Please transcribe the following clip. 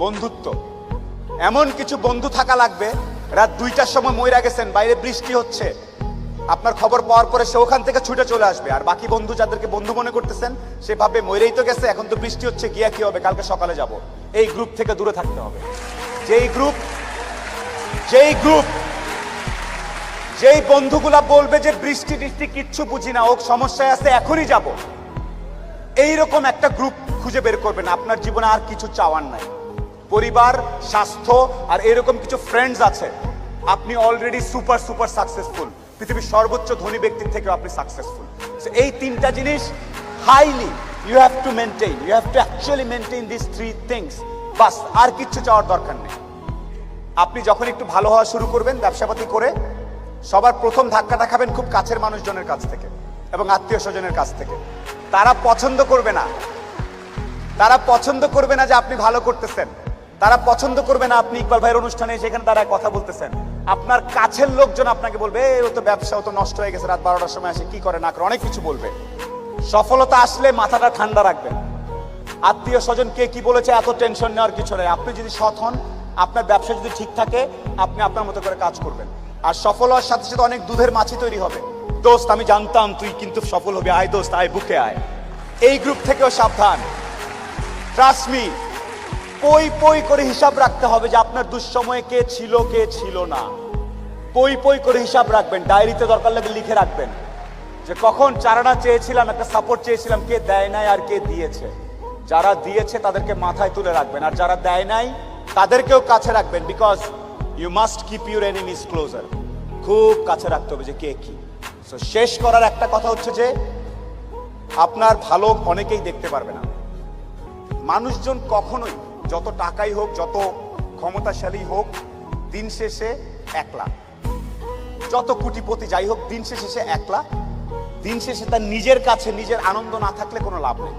বন্ধুত্ব। এমন কিছু বন্ধু থাকা লাগবে, রাত 2টার সময় মইরা গেছেন, বাইরে বৃষ্টি হচ্ছে, আপনার খবর পাওয়ার পরে সে ওখান থেকে ছুটে চলে আসবে। আর বাকি বন্ধু যাদেরকে বন্ধু মনে করতেছেন, সে ভাববে মইরেই তো গেছে, এখন তো বৃষ্টি হচ্ছে, গিয়া কি হবে, কালকে সকালে যাব। এই গ্রুপ থেকে দূরে থাকতে হবে। যেই বন্ধুগুলা বলবে যে বৃষ্টি টিষ্টি কিচ্ছু বুঝি না, ও সমস্যায় আছে, এখনই যাব, এইরকম একটা গ্রুপ খুঁজে বের করবেন। আপনার জীবনে আর কিছু চাওয়ার নাই, পরিবার, স্বাস্থ্য আর এরকম কিছু ফ্রেন্ডস আছে, আপনি অলরেডি সুপার সাকসেসফুল। পৃথিবীর সর্বোচ্চ ধনী ব্যক্তির থেকে আপনি সাকসেসফুল। এই তিনটা জিনিস highly you have to maintain, you have to actually maintain this 3 things. বাস, আর কিচ্ছু চাওয়ার দরকার নেই। আপনি যখন একটু ভালো হওয়া শুরু করবেন ব্যবসাপাতি করে, সবার প্রথম ধাক্কাটা খাবেন খুব কাছের মানুষজনের কাছ থেকে এবং আত্মীয় স্বজনের কাছ থেকে। তারা পছন্দ করবে না যে আপনি ভালো করতেছেন, তারা পছন্দ করবে না আপনি ইকবাল ভাইয়ের অনুষ্ঠানে সেখানে তারা কথা বলতেছেন। আপনার কাছের লোকজন আপনাকে বলবে, ও তো ব্যবসা, ও তো নষ্ট হয়ে গেছে, রাত 12টার সময় আসে, কি করে না করে, অনেক কিছু বলবে। সফলতা আসলে মাথাটা ঠান্ডা রাখবেন। আত্মীয় স্বজন কে কি বলেছে এত টেনশন নেওয়ার কিছু নেই। আপনি যদি সৎ হন, আপনার ব্যবসা যদি ঠিক থাকে, আপনি আপনার মতো করে কাজ করবেন। আর সফল হওয়ার সাথে সাথে অনেক দুধের মাছি তৈরি হবে। দোস্ত, আমি জানতাম তুই কিন্তু সফল হবি, আয় দোস্ত, আয় বুকে আয়। এই গ্রুপ থেকেও সাবধান। ট্রাস্ট মি, পই করে হিসাব রাখতে হবে যে আপনার দুঃসময়ে কে ছিল না। পই করে হিসাব রাখবেন, ডায়েরিতে দরকার লাগলে লিখে রাখবেন যে কখন চারানা চেয়েছিলাম, একটা সাপোর্ট চেয়েছিলাম, কে দেয় নাই আর কে দিয়েছে। যারা দিয়েছে তাদেরকে মাথায় তুলে রাখবেন, আর যারা দেয় নাই তাদেরকেও কাছে রাখবেন। Because you must keep your enemies closer. খুব কাছে রাখতে হবে যে কে কি। সো শেষ করার একটা কথা হচ্ছে যে আপনার ভালো অনেকেই দেখতে পারবে না। মানুষজন কখনোই, যত টাকাই হোক, যত ক্ষমতাশালী হোক, দিন শেষে একলা। যত কোটিপতি যাই হোক, দিন শেষে সে একলা। দিন শেষে তার নিজের কাছে নিজের আনন্দ না থাকলে কোনো লাভ নেই।